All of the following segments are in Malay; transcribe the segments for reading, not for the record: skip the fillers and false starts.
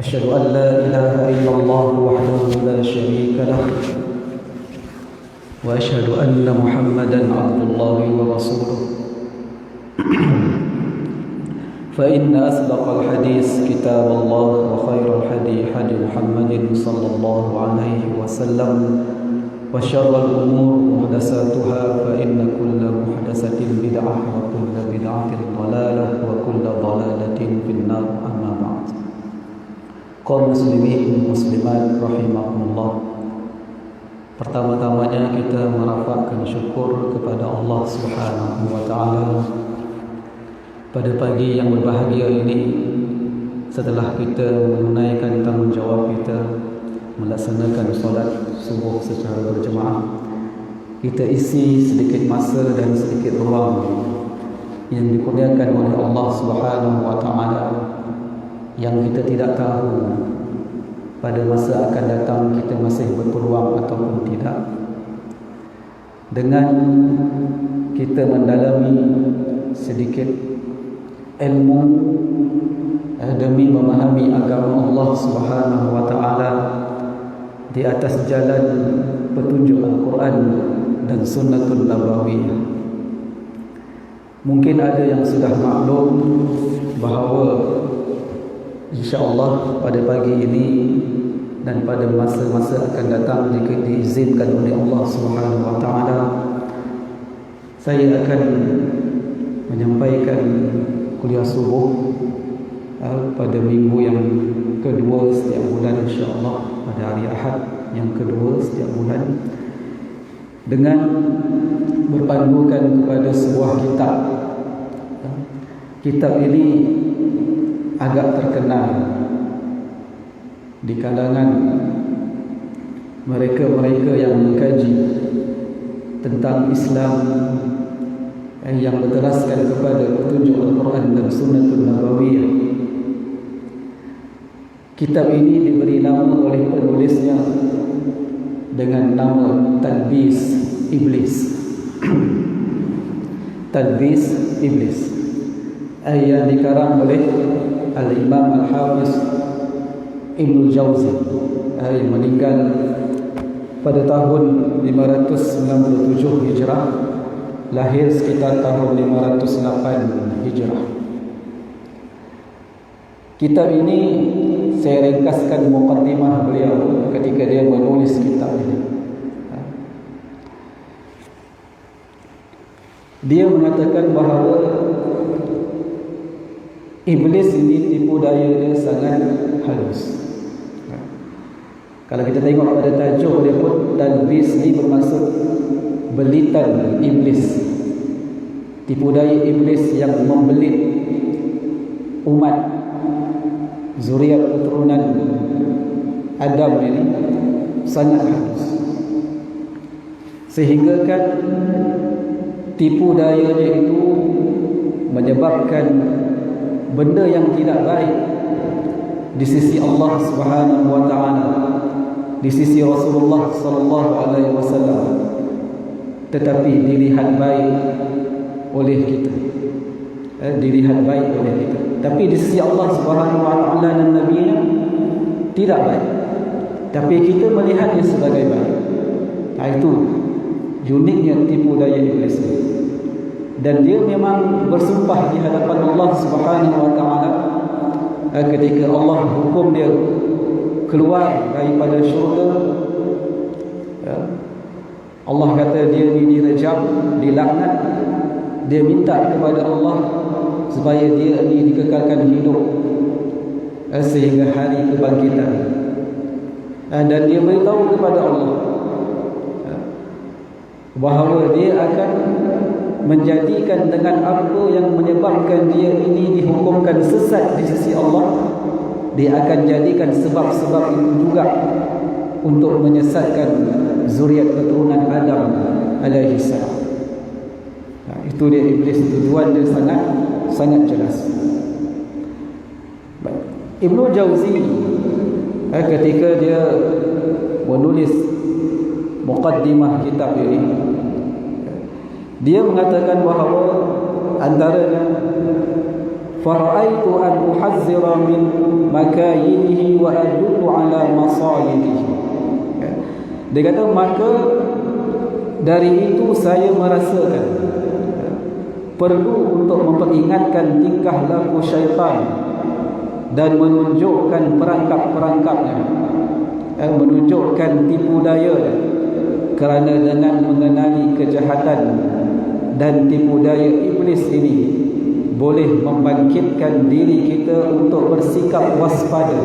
أشهد أن لا إله إلا الله وحده لا شريك له وأشهد أن محمدا عبد الله ورسوله فإن أصدق الحديث كتاب الله وخير الهدي هدي محمد صلى الله عليه وسلم وشر الأمور محدثاتها فإن كل محدثة بدعة وكل بدعة ضلالة وكل ضلالة في النار أما بعد. Kaum muslimin muslimat rahimakumullah. Pertama-tamanya kita merapatkan syukur kepada Allah Subhanahu wa taala pada pagi yang berbahagia ini, setelah kita menunaikan tanggungjawab kita melaksanakan solat subuh secara berjemaah, kita isi sedikit masa dan sedikit ruang yang dikurniakan oleh Allah Subhanahu wa taala, yang kita tidak tahu pada masa akan datang kita masih berpeluang ataupun tidak. Dengan kita mendalami sedikit ilmu demi memahami agama Allah Subhanahu wa taala di atas jalan petunjuk Al-Quran dan Sunnatul Nabawiyah. Mungkin ada yang sudah maklum bahawa insya-Allah pada pagi ini dan pada masa-masa akan datang, jika diizinkan oleh Allah Subhanahu wa taala, saya akan menyampaikan kuliah subuh pada minggu yang kedua setiap bulan, insya-Allah pada hari Ahad yang kedua setiap bulan, dengan berpandukan kepada sebuah kitab. Kitab ini agak terkenal di kalangan mereka-mereka yang mengkaji tentang Islam yang berteraskan kepada petunjuk Al-Quran dan Sunnatul Nabawiyah. Kitab ini diberi nama oleh penulisnya dengan nama Talbis Iblis. Talbis Iblis yang dikarang oleh Al-Imam Al-Hafiz Ibnul Jauzi, yang meninggal pada tahun 597 Hijrah, lahir sekitar tahun 508 Hijrah. Kitab ini saya ringkaskan muqaddimah beliau ketika dia menulis kitab ini. Dia mengatakan bahawa iblis ini tipu daya dia sangat halus. Kalau kita tengok pada tajuk dia pun, talbis ni bermaksud belitan iblis, tipu daya iblis yang membelit umat zuriat keturunan Adam ini sangat halus, sehingga kan tipu dayanya itu menyebabkan benda yang tidak baik di sisi Allah Subhanahu wa taala, di sisi Rasulullah sallallahu alaihi wasallam, tetapi dilihat baik oleh kita. Dilihat baik oleh kita, tapi di sisi Allah Subhanahu wa taala dan Nabi-Nya tidak baik, tapi kita melihatnya sebagai baik. Itu uniknya tipu daya iblis. Dan dia memang bersumpah di hadapan Allah Subhanahu wa taala ketika Allah hukum dia keluar daripada syurga. Allah kata dia direjam, dilaknat. Dia minta kepada Allah supaya dia ini dikekalkan hidup sehingga hari kebangkitan. Dan dia beritahu kepada Allah bahawa dia akan menjadikan dengan apa yang menyebabkan dia ini dihukumkan sesat di sisi Allah, dia akan jadikan sebab-sebab itu juga untuk menyesatkan zuriat keturunan Adam alaihi salam. Itu dia iblis, tujuan dia sangat jelas. Ibnu Jauzi ketika dia menulis muqaddimah kitab ini, dia mengatakan bahawa antaranya faraitu an uhazzira min makayidihi wa adullu ala masayidihi. Dia kata maka dari itu saya merasakan perlu untuk memperingatkan tingkah laku syaitan dan menunjukkan perangkap-perangkapnya, menunjukkan tipu daya, kerana dengan mengenali kejahatan dan tipu daya iblis ini boleh membangkitkan diri kita untuk bersikap waspada,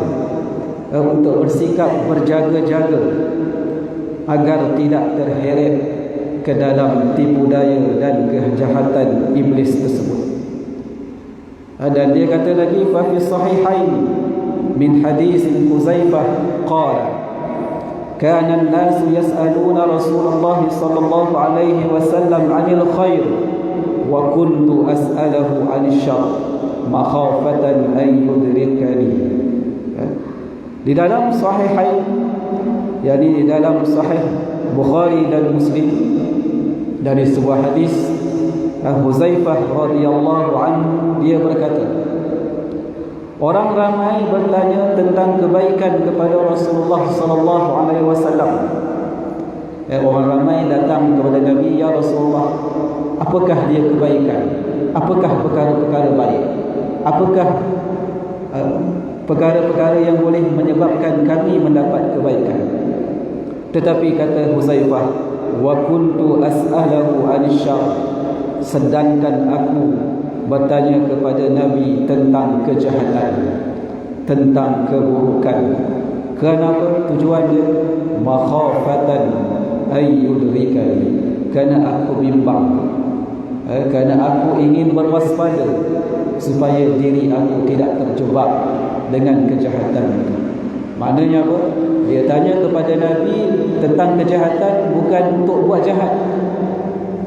untuk bersikap berjaga-jaga agar tidak terheret ke dalam tipu daya dan kejahatan iblis tersebut. Dan dia kata lagi, fa fi sahihain min hadis Huzaifah qala kana an-nas yas'aluna Rasulullah sallallahu alaihi wasallam 'anil khair wa kuntu as'aluhu 'anil syarr makhafatan an yudrikani. Di dalam sahihain, yakni di dalam sahih Bukhari dan Muslim, dari sebuah hadis Huzaifah radhiyallahu anhu, dia berkata, orang ramai bertanya tentang kebaikan kepada Rasulullah sallallahu alaihi wasallam. Orang ramai datang kepada Nabi, ya Rasulullah, apakah dia kebaikan? Apakah perkara-perkara baik? Apakah perkara-perkara yang boleh menyebabkan kami mendapat kebaikan? Tetapi kata Huzaifah, wa kuntu as'alahu 'anil syarr, sedangkan aku bertanya kepada Nabi tentang kejahatan, tentang keburukan. Kenapa? Tujuannya makhafatan ayyudrikani, kerana aku bimbang, kerana aku ingin berwaspada supaya diri aku tidak terjebak dengan kejahatan itu. Maknanya apa? Dia tanya kepada Nabi tentang kejahatan bukan untuk buat jahat,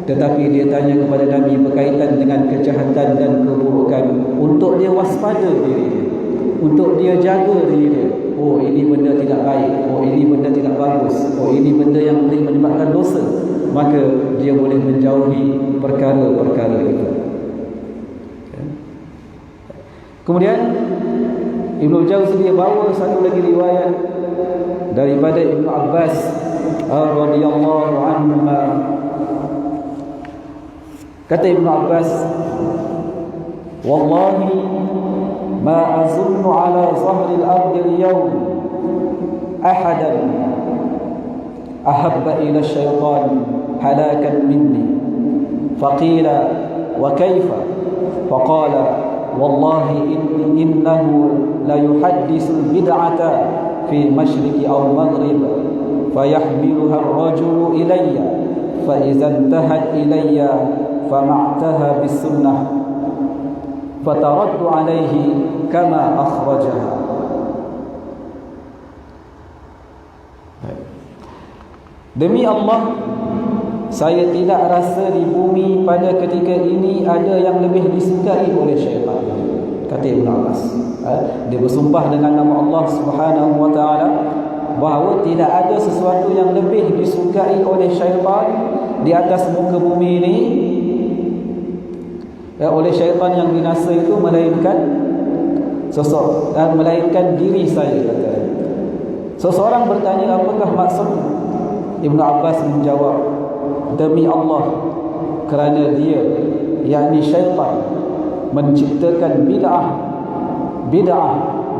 tetapi dia tanya kepada Nabi berkaitan dengan kejahatan dan keburukan untuk dia waspada diri dia, untuk dia jaga diri dia. Oh, ini benda tidak baik, oh ini benda tidak bagus, oh ini benda yang boleh menyebabkan dosa, maka dia boleh menjauhi perkara-perkara itu. Kemudian Ibnu Jauzi dia bawa satu lagi riwayat daripada Ibnu Abbas radhiyallahu anhu. Kata Ibnu Abbas, wallahi ma azunnu ala zahri al-ardi al-yawm ahadan ahabba ila syaitan halakan minni. Faqila wa kayfa? Faqala wallahi innahu la yuhaddisu bid'ata fi mashriqi aw maghrib fayahmiluha ar-rajulu ilayya fa idza intahat ilayya fama'taha bis-sunnah fataraddu alayhi kama akhrajaha. Demi Allah, saya tidak rasa di bumi pada ketika ini ada yang lebih disukai oleh syaitan, kata Ibn Abbas. Dia bersumpah dengan nama Allah Subhanahu wa ta'ala bahawa tidak ada sesuatu yang lebih disukai oleh syaitan di atas muka bumi ini, oleh syaitan yang binasa itu, melainkan melainkan diri saya, kata. Seseorang bertanya, apakah maksudnya? Ibn Abbas menjawab, demi Allah, kerana dia, yakni syaitan, menciptakan bid'ah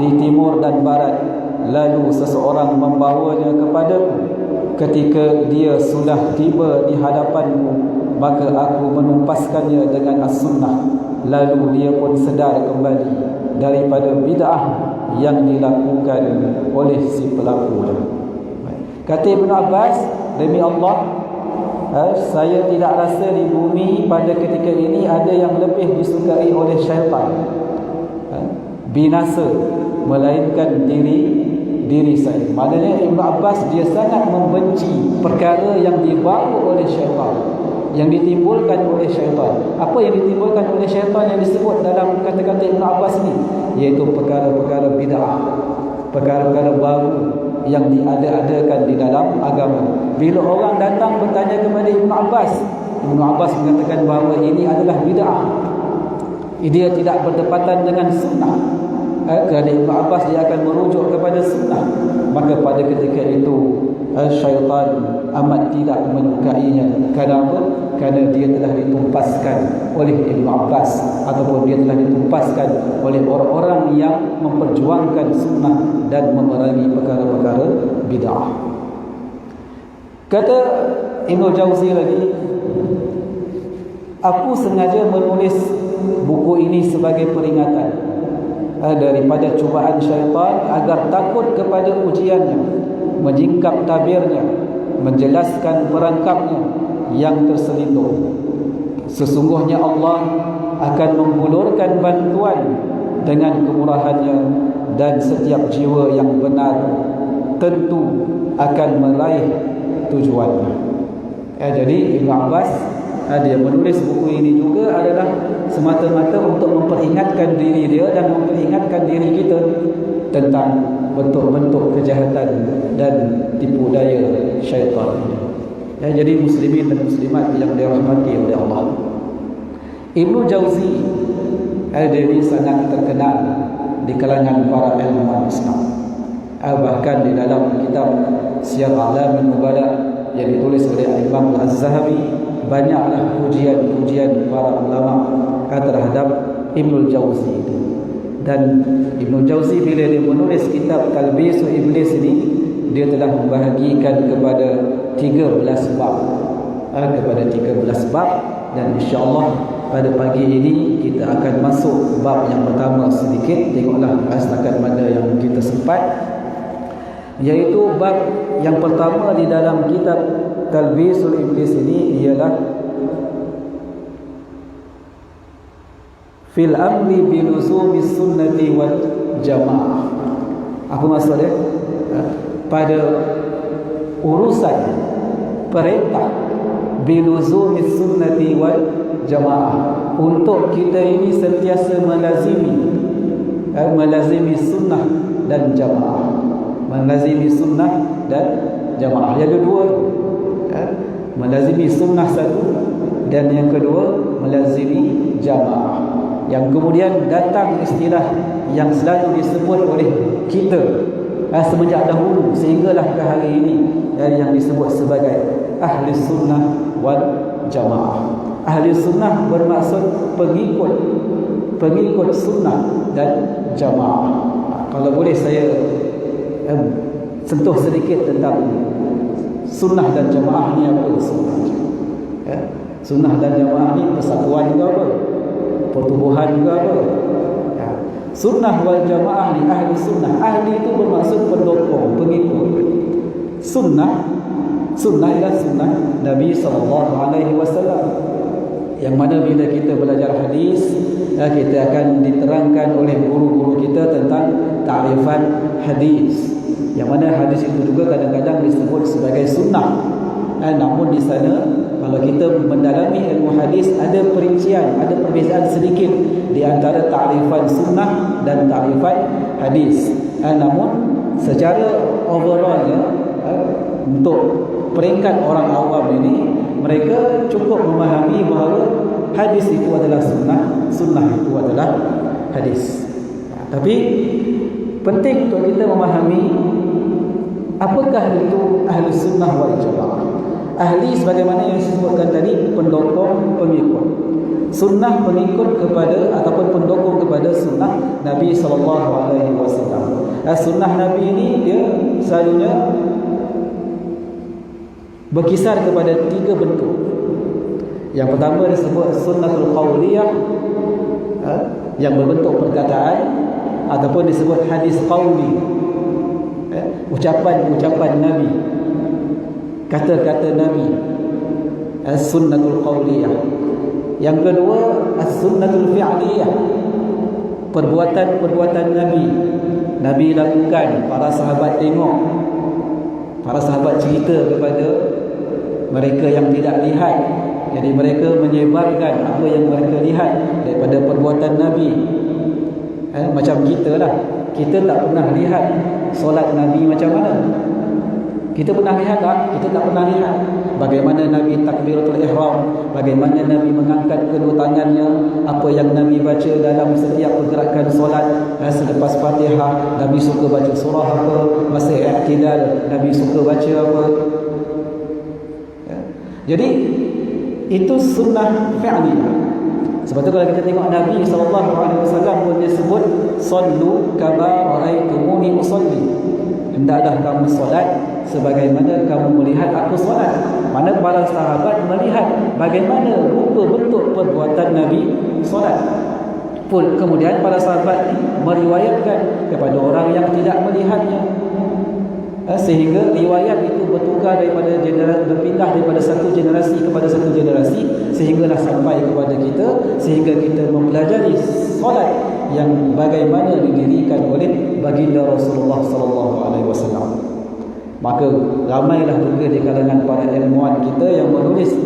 di timur dan barat, lalu seseorang membawanya kepadaku ketika dia sudah tiba di hadapanku, maka aku menumpaskannya dengan as-sunnah, lalu dia pun sedar kembali daripada bid'ah yang dilakukan oleh si pelaku. Kata Ibn Abbas, demi Allah, saya tidak rasa di bumi pada ketika ini ada yang lebih disukai oleh syaitan binasa, melainkan diri saya. Maknanya Ibn Abbas dia sangat membenci perkara yang dibawa oleh syaitan, yang ditimbulkan oleh syaitan. Apa yang ditimbulkan oleh syaitan yang disebut dalam kata-kata Ibn Abbas ni? Iaitu perkara-perkara bid'ah, perkara-perkara baru yang diada-adakan di dalam agama. Bila orang datang bertanya kepada Ibn Abbas mengatakan bahawa ini adalah bid'ah, dia tidak bertepatan dengan sunnah, kerana Ibn Abbas dia akan merujuk kepada sunnah, maka pada ketika itu syaitan amat tidak menyukainya. Kenapa? Kerana dia telah ditumpaskan oleh Ibn Abbas, ataupun dia telah ditumpaskan oleh orang-orang yang memperjuangkan sunnah dan memerangi perkara-perkara bid'ah. Kata Ibn Jauzi lagi, aku sengaja menulis buku ini sebagai peringatan daripada cubaan syaitan, agar takut kepada ujiannya, menjingkap tabirnya, menjelaskan perangkapnya yang terselindung. Sesungguhnya Allah akan menghulurkan bantuan dengan kemurahannya, dan setiap jiwa yang benar tentu akan meraih tujuannya. Jadi Ibn Abbas dia menulis buku ini juga adalah semata-mata untuk memperingatkan diri dia dan memperingatkan diri kita tentang bentuk-bentuk kejahatan dan tipu daya syaitan. Jadi muslimin dan muslimat yang dirahmati oleh Allah, Ibnu Jauzi dia ini sangat terkenal di kalangan para ilmuwan Islam. Bahkan di dalam kitab Siyar A'lamin Nubala yang ditulis oleh Imam Az-Zahabi, banyaklah pujian-pujian para ulama terhadap Ibnu Jauzi. Dan Ibnu Jauzi bila dia menulis kitab Talbisu Iblis ini, dia telah membahagikan kepada 13 bab, kepada 13 bab, dan insya-Allah pada pagi ini kita akan masuk bab yang pertama sedikit. Tengoklah setakat mana yang kita sempat, iaitu bab yang pertama di dalam kitab Talbisul Iblis ini ialah fil amri biluzumi sunnati wal jamaah. Apa maksud dia? Pada urusan perintah biluzumi sunnati wal jamaah, untuk kita ini sentiasa melazimi sunnah dan jamaah. Melazimi sunnah dan jamaah. Yang kedua, melazimi sunnah satu, dan yang kedua melazimi jamaah. Yang kemudian datang istilah yang selalu disebut oleh kita semenjak dahulu sehinggalah ke hari ini, yang disebut sebagai ahli sunnah wal jamaah. Ahli sunnah bermaksud pengikut sunnah dan jamaah. Kalau boleh saya sentuh sedikit tentang sunnah dan jamaah ni apa sebenarnya. Sunnah dan jamaah ni persatuan ke apa? Pertubuhan ke apa? Sunnah wal jamaah ni ahli sunnah. Ahli itu bermaksud pendukung, pengikut. Sunnah ialah sunnah Nabi SAW, yang mana bila kita belajar hadis, kita akan diterangkan oleh guru-guru kita tentang ta'rifan hadis, yang mana hadis itu juga kadang-kadang disebut sebagai sunnah. Namun di sana kalau kita mendalami ilmu hadis, ada perincian, ada perbezaan sedikit di antara ta'rifan sunnah dan ta'rifan hadis. Namun secara overallnya, untuk peringkat orang awam ini, mereka cukup memahami bahawa hadis itu adalah sunnah, sunnah itu adalah hadis. Tapi penting untuk kita memahami apakah itu ahli sunnah wal jamaah. Ahli sebagaimana yang disebutkan tadi, pendukung, pengikut. Sunnah pengikut kepada ataupun pendukung kepada sunnah Nabi SAW. Sunnah Nabi ini dia selalunya berkisar kepada 3 bentuk. Yang pertama disebut sunnatul qauliyah, yang berbentuk perkataan, ataupun disebut hadis qauli, ucapan-ucapan Nabi, kata-kata Nabi, sunnatul qauliyah. Yang kedua sunnatul fi'liyah, perbuatan-perbuatan Nabi lakukan, para sahabat tengok, para sahabat cerita kepada mereka yang tidak lihat. Jadi mereka menyebarkan apa yang mereka lihat daripada perbuatan Nabi. Macam kita lah, kita tak pernah lihat solat Nabi macam mana. Kita pernah lihat tak? Kita tak pernah lihat bagaimana Nabi takbiratul ihram, bagaimana Nabi mengangkat kedua tangannya, apa yang Nabi baca dalam setiap pergerakan solat. Selepas Fatihah Nabi suka baca surah apa, masa i'tidal Nabi suka baca apa. Jadi itu sunnah fi'liyah. Sebab tu kalau kita tengok Nabi SAW pun dia sebut sallu kama ra'aitumuni usalli. Hendaklah kamu solat sebagaimana kamu melihat aku solat. Mana para sahabat melihat bagaimana rupa bentuk perbuatan Nabi solat. Pun kemudian para sahabat meriwayatkan kepada orang yang tidak melihatnya. Sehingga riwayat itu bertukar daripada berpindah daripada satu generasi kepada satu generasi, sehinggalah sampai kepada kita, sehingga kita mempelajari solat yang bagaimana didirikan oleh baginda Rasulullah SAW. Maka ramailah juga di kalangan para ilmuwan kita yang menulis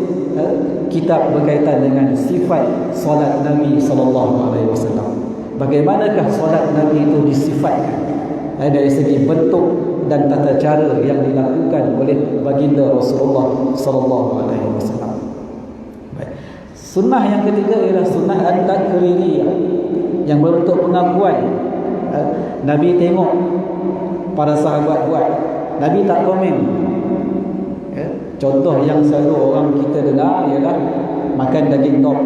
kitab berkaitan dengan sifat solat Nabi SAW. Bagaimanakah solat Nabi itu disifatkan dari segi bentuk dan tata cara yang dilakukan oleh baginda Rasulullah SAW. Sunnah yang ketiga ialah sunnah at-takririyah, yang berbentuk pengakuan. Nabi tengok para sahabat buat, Nabi tak komen. Contoh yang selalu orang kita dengar ialah makan daging dog.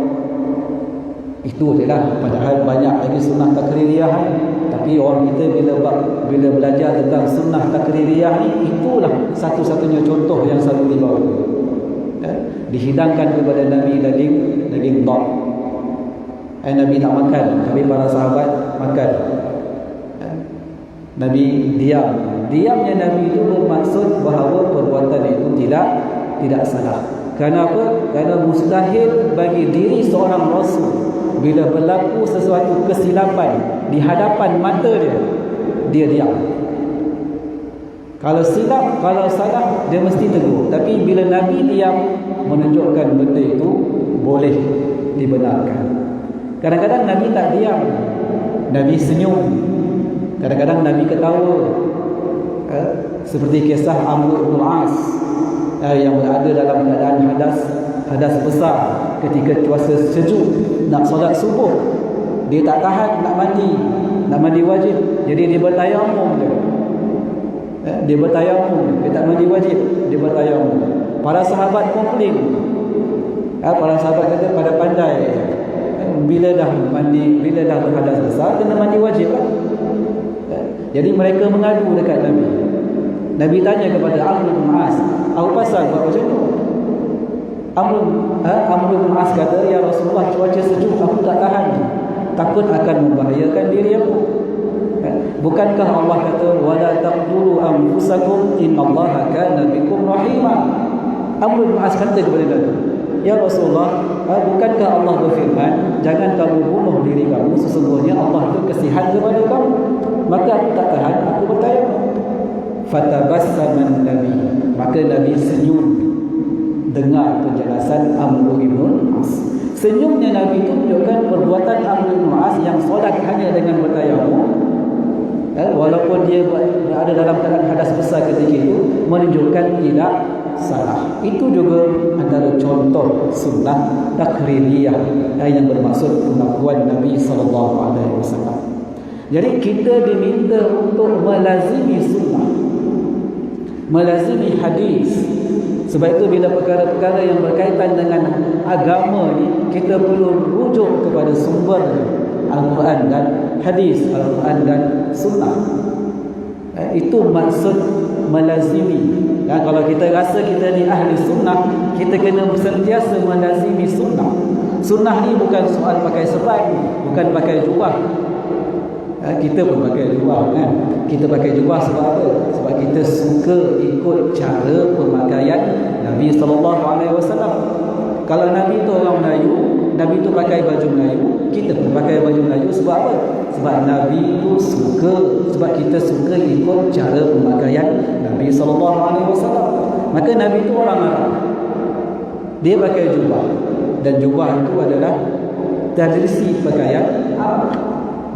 Itu je lah. Padahal banyak lagi sunnah takririyah ni. Tapi orang kita bila belajar tentang sunnah takririyah ni, itulah satu-satunya contoh yang selalu dibawa. Dihidangkan kepada Nabi daging dog. Nabi tak makan, tapi para sahabat makan. Nabi diam. Diamnya Nabi itu bermaksud bahawa perbuatan itu tidak salah. Kerana apa? Kerana mustahil bagi diri seorang Rasul bila berlaku sesuatu kesilapan di hadapan mata dia diam. Kalau silap, kalau salah, dia mesti tegur. Tapi bila Nabi diam, menunjukkan benda itu boleh dibenarkan. Kadang-kadang Nabi tak diam, Nabi senyum. Kadang-kadang Nabi ketawa. Seperti kisah Amr bin As yang berada dalam keadaan hadas besar ketika cuaca sejuk, nak solat subuh, dia tak tahan nak mandi wajib, jadi dia bertayamum je. Dia bertayamum, dia tak mandi wajib, dia bertayamum. Para sahabat komplain. Para sahabat kata pada pandai, bila dah berhadas besar kena mandi wajib lah. Jadi mereka mengadu dekat Nabi. Nabi tanya kepada Amr bin As, apa pasal buat macam tu? Amr bin As kata, ya Rasulullah, cuaca sejuk aku tak tahan, takut akan membahayakan diri aku. Bukankah Allah kata wala taqtulu anfusakum innallaha kana bikum rahima? Amr bin As kata kepada Nabi, ya Rasulullah, bukankah Allah berfirman, jangan kamu bunuh diri kamu, sesungguhnya Allah itu kasihan kepada kamu. Maka aku tak tahan, aku bertayamum. Fatabassaman Nabi, maka Nabi senyum dengar penjelasan Amr bin As. Senyumnya Nabi itu menunjukkan perbuatan Amr bin As yang solat hanya dengan bertayamum, walaupun dia berada dalam keadaan hadas besar ketika itu, menunjukkan tidak salah. Itu juga antara contoh sunnah takririyah yang bermaksud pengakuan Nabi SAW. Jadi kita diminta untuk melazimi sunnah, melazimi hadis. Sebab itu bila perkara-perkara yang berkaitan dengan agama ni, kita perlu rujuk kepada sumber Al-Quran dan hadis, Al-Quran dan sunnah. Itu maksud melazimi. Kalau kita rasa kita ni ahli sunnah, kita kena sentiasa melazimi sunnah. Sunnah ni bukan soal pakai serban, bukan pakai jubah. Kita pun pakai jubah kan. Kita pakai jubah sebab apa? Sebab kita suka ikut cara pemakaian Nabi SAW. Kalau Nabi tu orang Melayu, Nabi tu pakai baju Melayu, kita pun pakai baju Melayu. Sebab apa? Sebab Nabi tu suka, sebab kita suka ikut cara pemakaian Nabi SAW. Maka Nabi tu orang Arab, dia pakai jubah, dan jubah itu adalah tradisi pakaian Arab.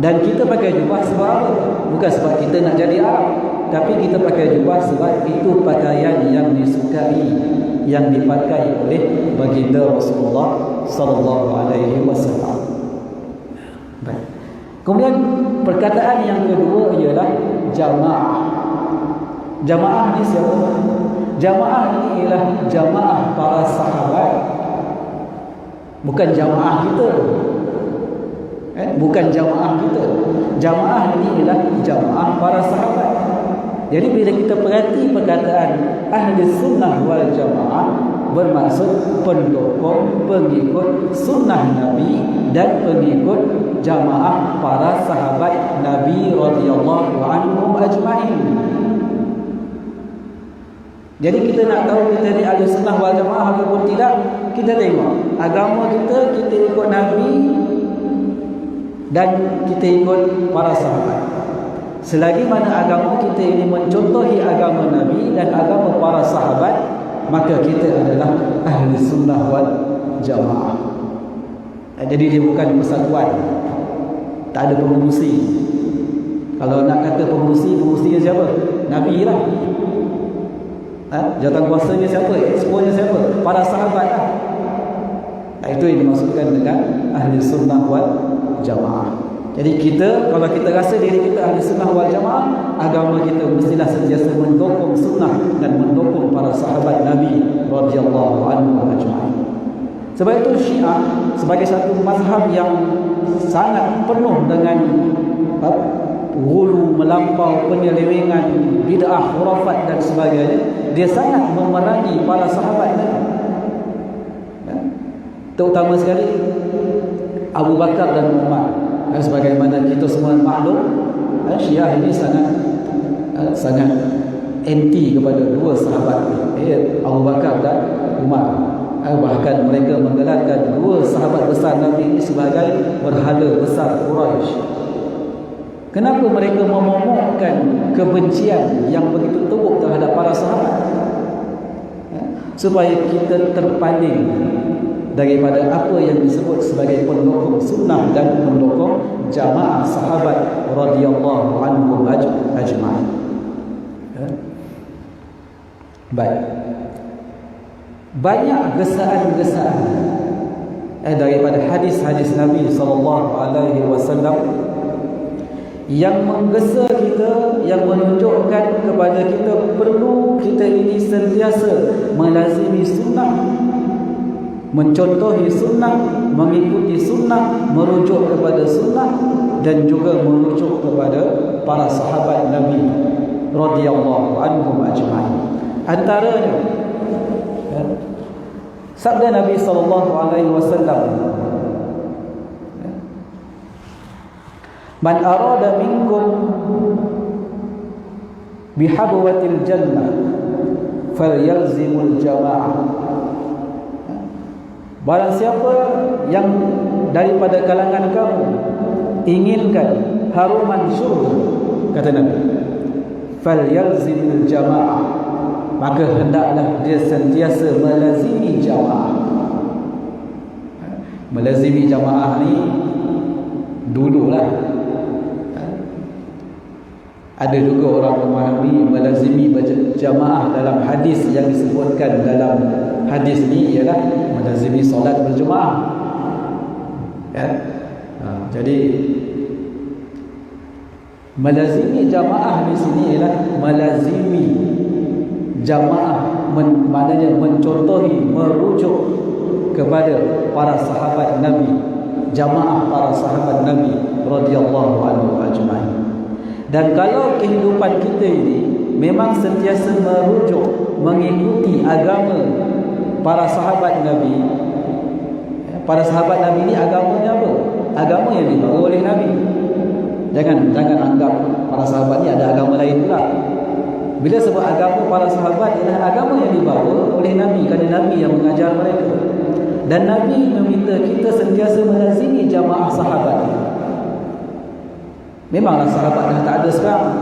Dan kita pakai jubah sebab apa? Bukan sebab kita nak jadi Arab, tapi kita pakai jubah sebab itu pakaian yang disukai, yang dipakai oleh baginda Rasulullah sallallahu alaihi wasallam. Baik. Kemudian perkataan yang kedua ialah jamaah. Jamaah ni siapa? Jamaah ini ialah jamaah para sahabat. Bukan jamaah kita. Bukan jamaah kita. Jamaah ini ialah jamaah para sahabat. Jadi bila kita perhati perkataan ahli sunnah wal jamaah, bermaksud pendukung, pengikut sunnah Nabi dan pengikut jamaah para sahabat Nabi radhiyallahu anhum ajma'in. Jadi kita nak tahu kita ni ahli sunnah wal jamaah ataupun tidak, kita tengok agama kita, kita ikut Nabi dan kita ikut para sahabat. Selagi mana agama kita ini mencontohi agama Nabi dan agama para sahabat, maka kita adalah ahli sunnah wal jamaah. Jadi dia bukan persatuan, tak ada pengurusi. Kalau nak kata pengurusi, pengurusinya siapa? Nabi lah. Jawatan kuasanya siapa? Exponya siapa? Para sahabat lah. Itu yang dimaksudkan dengan ahli sunnah wal jamaah. Jadi kita, kalau kita rasa diri kita ahli sunnah wal jamaah, agama kita mestilah sentiasa mendukung sunnah dan mendukung para sahabat Nabi radhiyallahu anhu ajma'in. Sebab itu Syiah sebagai satu mazhab yang sangat penuh dengan ghulu, melampau, penyelewengan, bid'ah, khurafat dan sebagainya, dia sangat memerangi para sahabat Nabi. Terutama sekali Abu Bakar dan Umar. Sebagaimana kita semua maklum, Syiah ini sangat anti kepada dua sahabat, Abu Bakar dan Umar. Bahkan mereka menggelarkan dua sahabat besar Nabi ini sebagai berhala besar Quraisy. Kenapa mereka memomokkan kebencian yang begitu teruk terhadap para sahabat? Supaya kita terpaling daripada apa yang disebut sebagai pendukung sunnah dan pendukung jamaah sahabat radhiyallahu anhum ajma'in. Baik. Banyak gesaan-gesaan daripada hadis-hadis Nabi sallallahu alaihi wasallam yang menggesa kita, yang menunjukkan kepada kita perlu kita ini sentiasa melazimi sunnah, mencontohi sunnah, mengikuti sunnah, merujuk kepada sunnah dan juga merujuk kepada para sahabat Nabi radhiyallahu anhum ajma'in. Antaranya sabda Nabi sallallahu alaihi wasallam, man arada minkum bihabwatil jannah falyalzimul jamaah. Barang siapa yang daripada kalangan kamu inginkan haruman syurga, kata Nabi, falyalzimul jamaah, maka hendaklah dia sentiasa melazimi jamaah. Melazimi jamaah ni dululah. Ada juga orang memahami melazimi jamaah dalam hadis yang disebutkan dalam hadis ni ialah melazimi solat berjemaah. Jadi melazimi jamaah di sini ialah melazimi jamaah, maknanya mencontohi, merujuk kepada para sahabat Nabi, jamaah para sahabat Nabi radhiyallahu anhu ajma'in. Dan kalau kehidupan kita ini memang sentiasa merujuk, mengikuti agama para sahabat Nabi. Para sahabat Nabi ini agamanya apa? Agama yang dibawa oleh Nabi. Jangan anggap para sahabat ni ada agama lain pula. Bila sebut agama para sahabat ialah agama yang dibawa oleh Nabi, kerana Nabi yang mengajar mereka. Dan Nabi meminta kita sentiasa melazimi jamaah sahabat. Memanglah sahabat dah tak ada sekarang.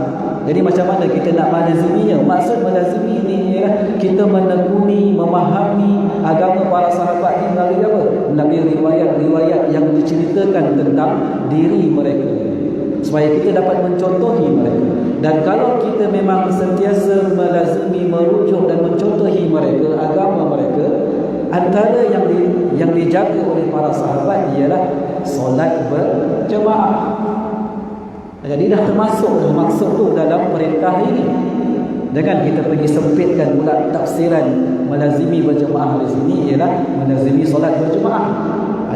Jadi macam mana kita nak melaziminya? Maksud melazimi ini ialah kita menekuni, memahami agama para sahabat ini melalui apa? Melalui riwayat-riwayat yang diceritakan tentang diri mereka. supaya kita dapat mencontohi mereka. Dan kalau kita memang sentiasa melazimi, merujuk dan mencontohi mereka, agama mereka, antara yang dijaga oleh para sahabat ialah solat berjemaah. Jadi dah termasuk maksud tu dalam perintah ini. Jangan kita pergi sempitkan pula tafsiran melazimi berjemaah di sini ialah melazimi solat berjemaah.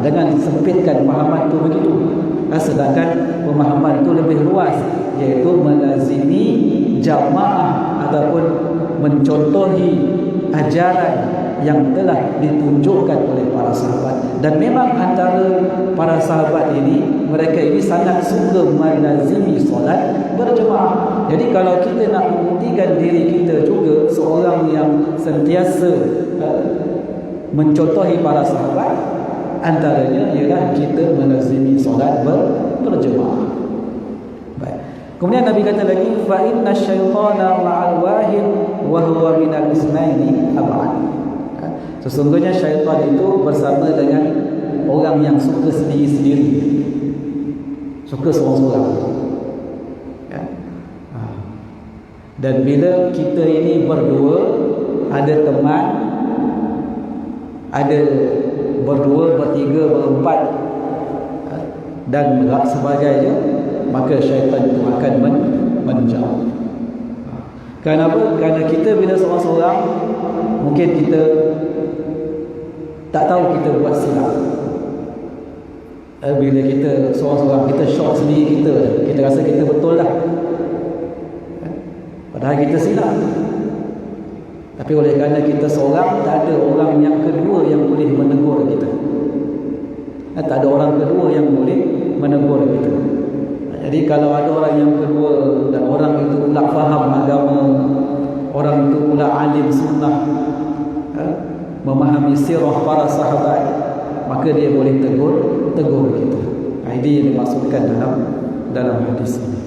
Jangan sempitkan pemahaman tu begitu. Sedangkan pemahaman tu lebih luas, iaitu melazimi jamaah ataupun mencontohi ajaran yang telah ditunjukkan oleh para sahabat. Dan memang antara para sahabat ini, mereka ini sangat suka melazimi solat berjemaah. Jadi kalau kita nak membuktikan diri kita juga seorang yang sentiasa mencontohi para sahabat, antaranya ialah kita melazimi solat berjemaah. Baik. Kemudian Nabi kata lagi, fa inna syaitana ma'al wahid wa huwa minal isnaini ab'ad. Sesungguhnya syaitan itu bersama dengan orang yang suka sendiri-sendiri, suka seorang-seorang, ya. Dan bila kita ini berdua, ada teman, ada berdua, bertiga, berempat dan sebagainya, maka syaitan itu akan menjauh. Kenapa? Kerana kita bila seorang-seorang, mungkin kita tak tahu kita buat silap. Bila kita seorang-seorang, kita syok sendiri kita rasa kita betul lah, padahal kita silap. Tapi oleh kerana kita seorang, tak ada orang yang kedua yang boleh menegur kita. Tak ada orang kedua yang boleh menegur kita. Jadi kalau ada orang yang kedua dan orang itu pula faham agama, orang itu pula alim sunnah, memahami sirah para sahabat, maka dia boleh tegur kita. Ini yang dimaksudkan dalam hadis ini.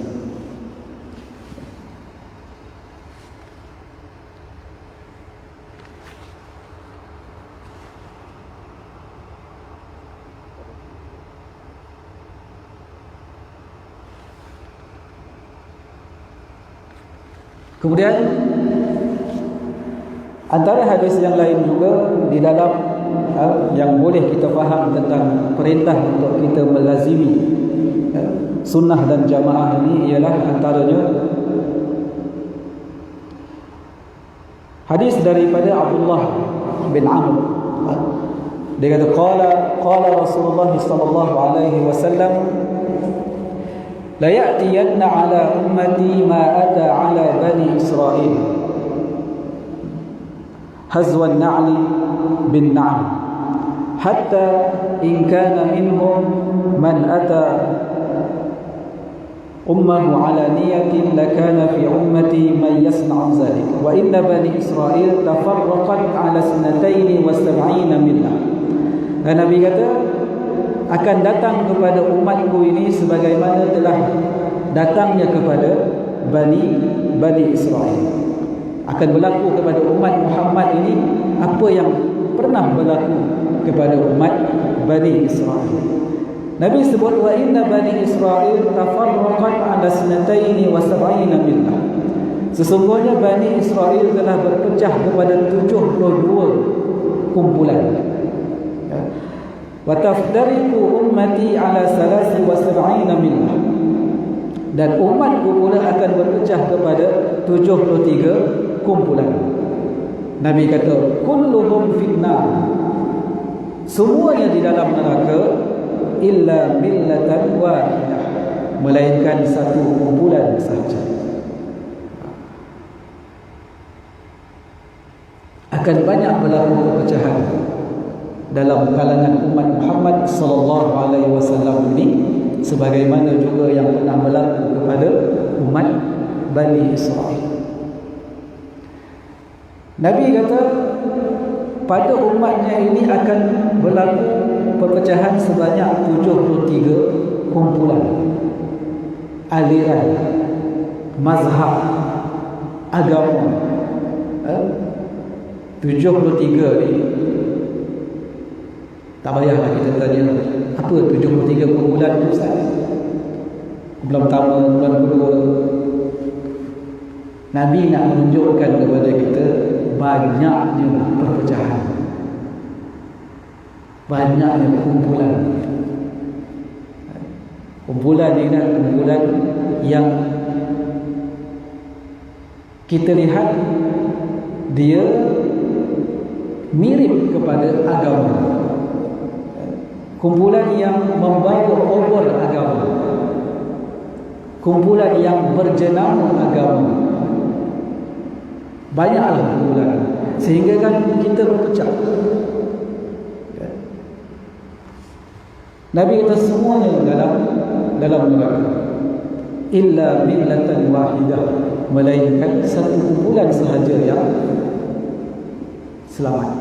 Kemudian antara hadis yang lain juga di dalam yang boleh kita faham tentang perintah untuk kita melazimi sunnah dan jamaah ini ialah antaranya hadis daripada Abdullah bin Amr. Dia kata qala Rasulullah sallallahu alaihi wasallam, la ya'tiyanna ala ummati ma ata ala bani Israil hazwa an-na'li bin na'l hatta in kana minhum man ata ummahu ala niyatin lakana fi ummati man yasna'u dhalik wa inna bani Israil tafarraqat ala 72 millah. Dan Nabi kata, akan datang kepada umatku ini sebagaimana telah datangnya kepada Bani Israel. Akan berlaku kepada umat Muhammad ini apa yang pernah berlaku kepada umat Bani Israel. Nabi sebut, wa inna Bani Israel tafarraqat ala 72 millah. Sesungguhnya Bani Israel telah berpecah kepada 72 kumpulan. Wa taftariqu ummati ala 73 millah. Dan umatku pula akan berpecah kepada 73 kumpulan. Nabi kata, kulluhum finnar, semuanya di dalam neraka, illa millatan wahidah, melainkan satu kumpulan sahaja. Akan banyak berlaku perpecahan dalam kalangan umat Muhammad sallallahu alaihi wasallam ini, sebagaimana juga yang pernah berlaku kepada umat Bani Israel. Nabi kata pada umatnya ini akan berlaku perpecahan sebanyak 73 kumpulan, aliran, mazhab, agama. 73 ni tak payahlah kita tanya apa 73 kumpulan tu Ustaz. bulan pertama, bulan kedua, Nabi nak menunjukkan kepada kita banyaknya perpecahan, banyaknya kumpulan ini adalah kumpulan yang kita lihat dia mirip kepada agama, kumpulan yang membawa obor agama, kumpulan yang berjenama agama. Banyaklah kumpulan, sehingga kan kita berpecah. Nabi kata semuanya dalam neraka, illa millatan wahidah, melainkan satu kumpulan sahaja yang selamat.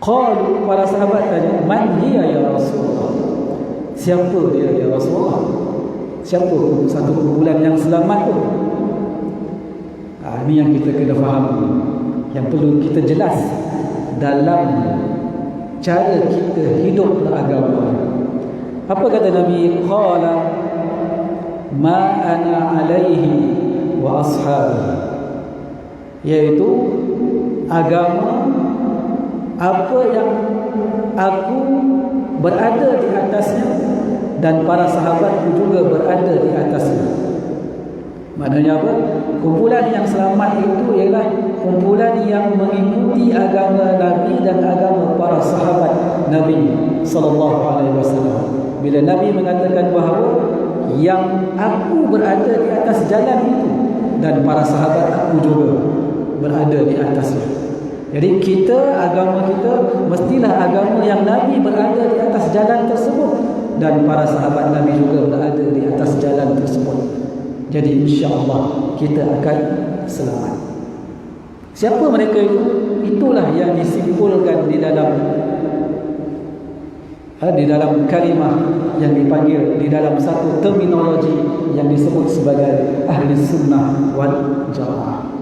Qalu, para sahabat tanya, man hiya ya Rasulullah? Siapa dia ya Rasulullah? Siapa satu kumpulan yang selamat tu? Ini yang kita kena faham, yang perlu kita jelas dalam cara kita hidup beragama. Apa kata Nabi? Qala ma ana alaihi wa ashabi, iaitu agama apa yang aku berada di atasnya dan para sahabatku juga berada di atasnya. Maknanya apa? Kumpulan yang selamat itu ialah kumpulan yang mengikuti agama Nabi dan agama para sahabat Nabi sallallahu alaihi wasallam. Bila Nabi mengatakan bahawa yang aku berada di atas jalan itu dan para sahabat aku juga berada di atasnya. Jadi kita, agama kita mestilah agama yang Nabi berada di atas jalan tersebut dan para sahabat Nabi juga berada di atas jalan tersebut. Jadi insya-Allah kita akan selamat. Siapa mereka itu? Itulah yang disimpulkan di dalam kalimah yang dipanggil di dalam satu terminologi yang disebut sebagai ahli sunnah wal jamaah.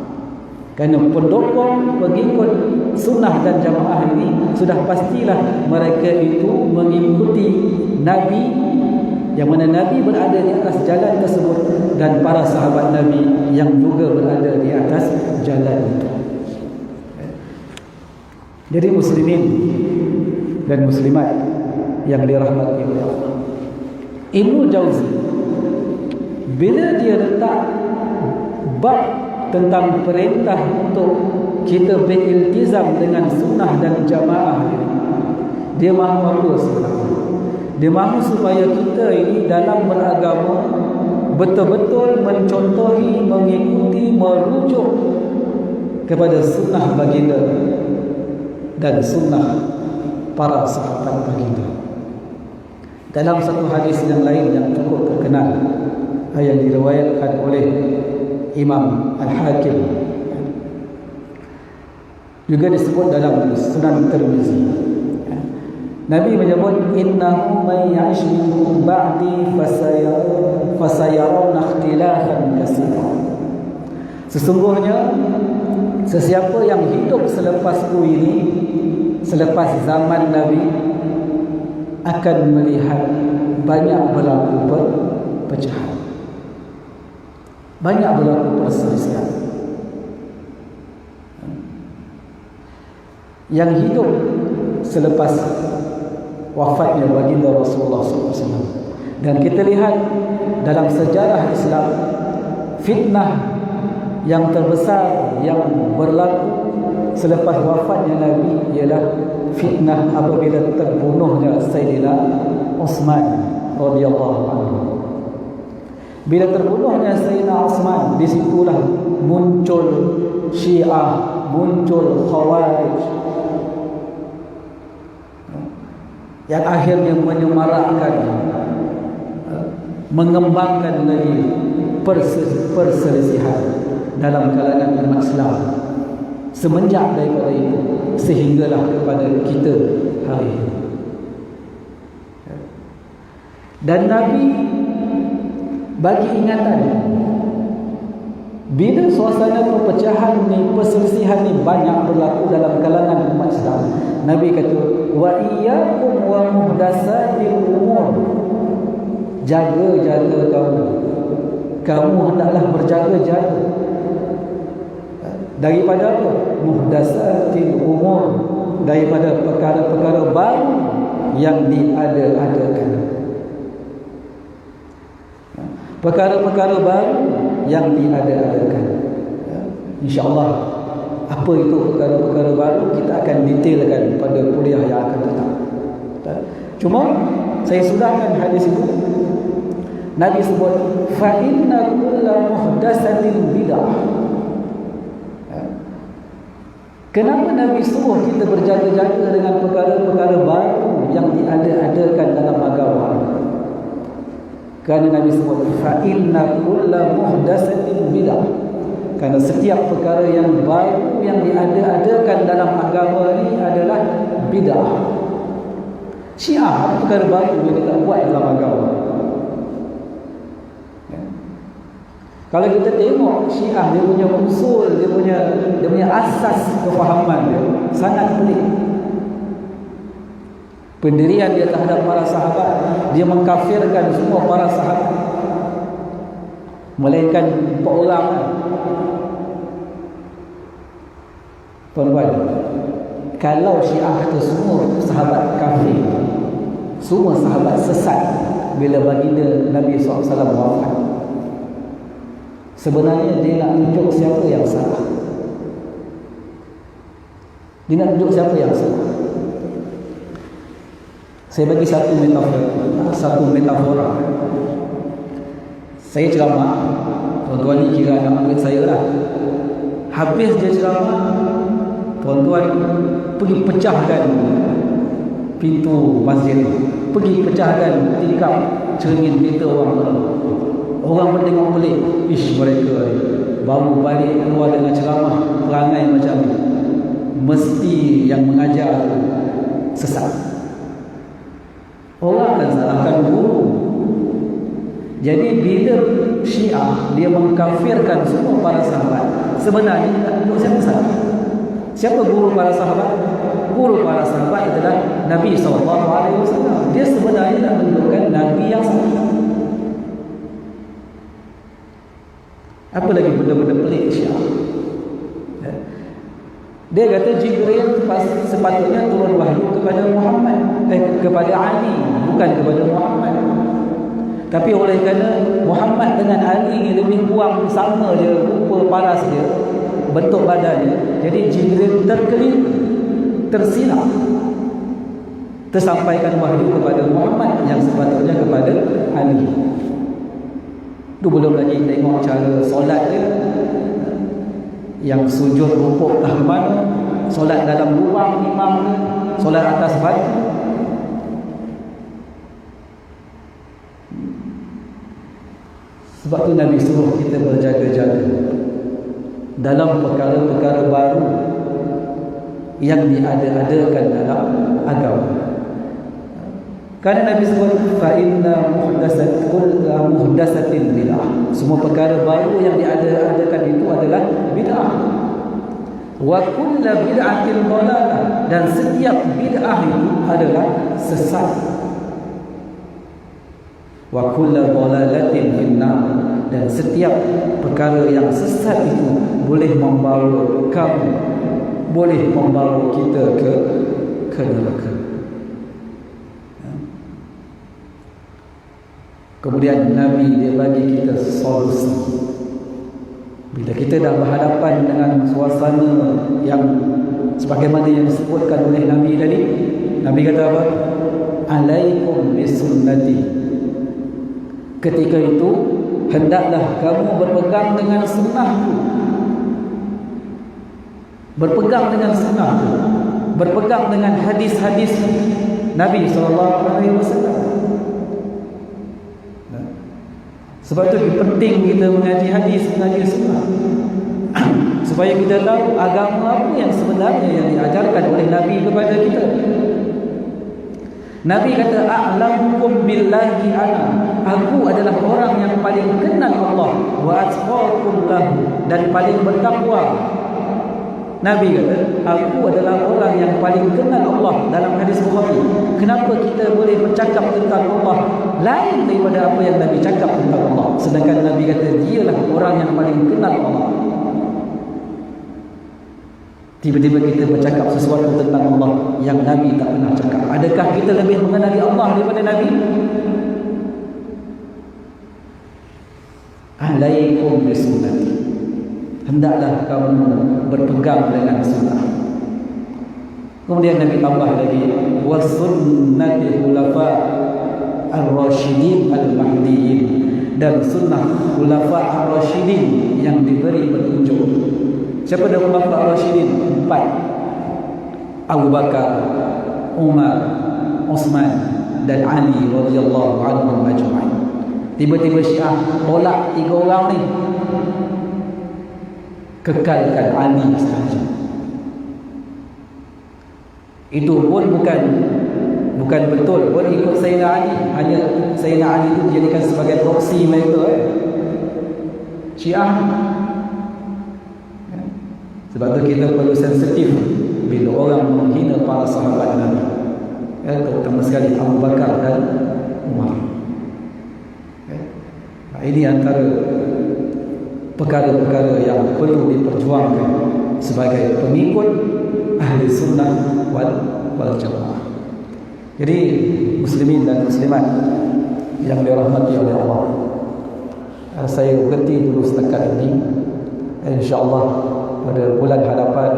Kerana pendukung pengikut sunnah dan jamaah ini sudah pastilah mereka itu mengikuti Nabi, yang mana Nabi berada di atas jalan tersebut dan para sahabat Nabi yang juga berada di atas jalan itu. Jadi muslimin dan muslimat yang dirahmati oleh Allah, Ibnu Jauzi bila dia letak bab tentang perintah untuk kita beriltizam dengan sunnah dan jamaah ini, dia mahu apa sebenarnya? Dia mahu supaya kita ini dalam beragama betul-betul mencontohi, mengikuti, merujuk kepada sunnah baginda dan sunnah para sahabat baginda. Dalam satu hadis yang lain yang cukup terkenal yang diriwayatkan oleh Imam Al-Hakim, juga disebut dalam Sunan Tirmizi, Nabi menyebut innahu may ya'ish minkum ba'di fasayarawna ikhtilafan katsiran. Sesungguhnya sesiapa yang hidup selepasku ini, selepas zaman Nabi, akan melihat banyak berlaku perpecahan, banyak berlaku perselisihan. Yang hidup selepas wafatnya baginda Rasulullah SAW. Dan kita lihat dalam sejarah Islam, fitnah yang terbesar yang berlaku selepas wafatnya Nabi ialah fitnah apabila terbunuhnya Sayyidina Uthman radhiyallahu anhu. Bila terbunuhnya Sayyidina Uthman, disitulah muncul Syiah, muncul Khawarij, yang akhirnya menyemarakkan, mengembangkan lagi perselisihan dalam kalangan umat Islam semenjak daripada itu sehinggalah kepada kita hari ini. Dan Nabi bagi ingatan, bila suasana perpecahan ni, perselisihan ni banyak berlaku dalam kalangan umat Islam, Nabi kata wa iyyakum wa muhdatsatil umur, jaga-jaga kamu. Kamu hendaklah berjaga-jaga daripada apa? Muhdatsatil umur, daripada perkara-perkara baru yang diada-adakan. Perkara-perkara baru yang diada-adakan. InsyaAllah apa itu perkara-perkara baru kita akan detailkan pada kuliah yang akan datang. Cuma saya sudahkan hadis itu. Nabi sebut fa inna kulla muhdatsatin bid'ah. Kenapa Nabi suruh kita berjaga-jaga dengan perkara-perkara baru yang diada-adakan dalam agama? Kerana Nabi sebut fa inna kulla muhdatsatin bid'ah. Kerana setiap perkara yang baru yang diada-adakan dalam agama ini adalah bid'ah. Syiah perkara baru yang kita buat dalam agama. Kalau kita tengok Syiah, dia punya usul, dia punya asas kefahaman dia sangat pelik. Pendirian dia terhadap para sahabat, dia mengkafirkan semua para sahabat, melainkan 4 orang. Tuan-tuan, kalau Syiah kata semua sahabat kafir, semua sahabat sesat bila baginda Nabi SAW wafat, sebenarnya dia nak tunjuk siapa yang salah. Dia nak tunjuk siapa yang salah. Saya bagi satu metafora. Saya ceramah, tuan-tuan ni kira anak murid saya lah. Habis dia ceramah, tuan-tuan pergi pecahkan pintu masjid, pergi pecahkan tingkap cermin kereta orang tu. Orang pun tengok pelik, ish, mereka baru balik keluar dengan ceramah perangai macam ni, mesti yang mengajar sesat. Orang akan salahkan guru. Jadi bila Syiah dia mengkafirkan semua para sahabat, sebenarnya nak tunjuk siapa salah? Siapa guru para sahabat? Guru para sahabat adalah Nabi SAW. Dia sebenarnya nak menunjukkan Nabi yang salah. Apa lagi benda-benda pelik Syiah? Dia kata Jibril sepatutnya turun wahyu kepada Muhammad, kepada Ali, bukan kepada Muhammad. Tapi oleh kerana Muhammad dengan Ali lebih kurang sama je rupa paras dia, bentuk badannya, jadi Jibril tersilap, tersampaikan wahyu kepada Muhammad yang sepatutnya kepada Ali. Tu belum lagi tengok cara solat dia, yang sujud rukuk lah ke mana, solat dalam ruang imam ni, solat atas batu. Sebab tu Nabi suruh kita berjaga-jaga dalam perkara-perkara baru yang diada-adakan dalam agama. Kerana Nabi sebut fa inna muhdatsatin bid'ah. Semua perkara baru yang diada-adakan itu adalah bid'ah. Wa kullu bid'atin dhalalah, dan setiap bid'ah itu adalah sesat. Wa kullu dhalalatin finnar, dan setiap perkara yang sesat itu boleh membawa kamu, boleh membawa kita ke neraka. Kemudian Nabi dia bagi kita solusi. Bila kita dah berhadapan dengan suasana yang sebagaimana yang disebutkan oleh Nabi tadi, Nabi kata apa? Alaikum bisunnati. Ketika itu hendaklah kamu berpegang dengan sunnahku. Berpegang dengan sunnahku, berpegang dengan hadis-hadis Nabi SAW. Sebab itu penting kita mengaji hadis, mengaji sunnah, supaya kita tahu agama apa yang sebenarnya yang diajarkan oleh Nabi kepada kita. Nabi kata a'lamukum billahi ana, aku adalah orang yang paling kenal Allah, wa atqakum lahu, dan paling bertakwa. Nabi kata, aku adalah orang yang paling kenal Allah dalam hadis Bukhari. Kenapa kita boleh bercakap tentang Allah lain daripada apa yang Nabi cakap tentang Allah? Sedangkan Nabi kata, dialah orang yang paling kenal Allah. Tiba-tiba kita bercakap sesuatu tentang Allah yang Nabi tak pernah cakap. Adakah kita lebih mengenali Allah daripada Nabi? Alaikum bisunnati, hendaklah kamu berpegang dengan sunnah. Kemudian Nabi tambah lagi, wasunnati khulafa ar-rasyidin al-mahdiyyin, dan sunnah khulafa ar-rasyidin yang diberi petunjuk. Siapa dah khulafa ar-rasyidin? 4: Abu Bakar, Umar, Uthman dan Ali radhiyallahu anhum ajma'in. Tiba-tiba Syiah tolak 3 orang ni, kekalkan Ali sahaja. Itu pun bukan betul pun ikut Sayyidina Ali. Hanya Sayyidina Ali itu dijadikan sebagai proksi mereka. Syiah. Sebab tu kita perlu sensitif bila orang menghina para sahabat Nabi. Terutama sekali Abu Bakar dan Umar. Ini antara perkara-perkara yang perlu diperjuangkan sebagai pengikut ahli sunnah wal jamaah. Jadi muslimin dan muslimat yang dirahmati oleh Allah, saya berhenti dulu setakat ini. InsyaAllah pada bulan hadapan,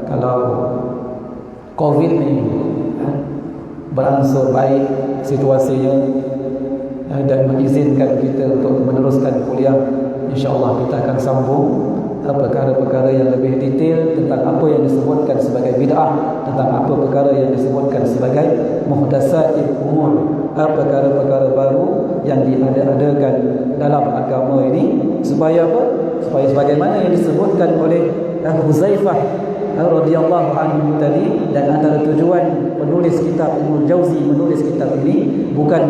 kalau COVID ni beransur baik situasinya dan mengizinkan kita untuk meneruskan kuliah, InsyaAllah kita akan sambung perkara-perkara yang lebih detail tentang apa yang disebutkan sebagai bid'ah, tentang apa perkara yang disebutkan sebagai muhdatsatil umur, perkara-perkara baru yang diada-adakan dalam agama ini, supaya apa? Supaya sebagaimana yang disebutkan oleh Huzaifah radhiyallahu anhu tadi, dan antara tujuan penulis kitab Ibnu Jauzi menulis kitab ini bukan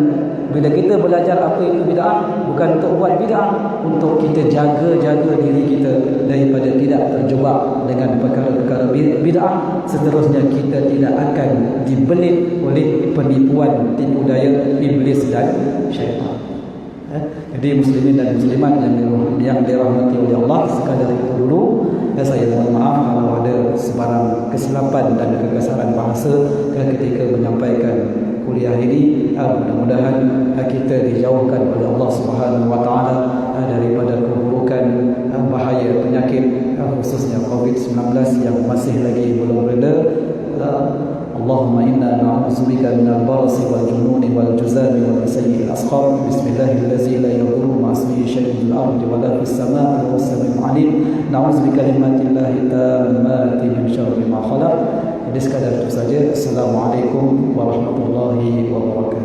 bila kita belajar apa itu bid'ah, bukan untuk buat bid'ah, untuk kita jaga diri kita daripada tidak terjebak dengan perkara-perkara bid'ah. Seterusnya kita tidak akan dibelit oleh penipuan tipu daya iblis dan syaitan. Jadi muslimin dan muslimat yang dirahmati oleh Allah, sekadar itu dulu. Saya mohon maaf kalau ada sebarang kesilapan dan kekesalan bahasa ketika menyampaikan kuliah ini. Mudah-mudahan kita dijauhkan oleh Allah Subhanahu wa taala daripada keburukan bahaya penyakit, khususnya COVID-19 yang masih lagi belum reda. Allahumma inna na'udzubika minal barasi wal jununi wal juzami wal sayyi'il asqam. Bismillahillazi la yadurru ma'a ismihi syai'un fil ardi wa la fis samaa'i wa huwas samiul 'alim. Na'udzubika kalimatillahi tammati min syarri ma khalaq. Jadi sekadar itu saja. Assalamualaikum warahmatullahi wabarakatuh.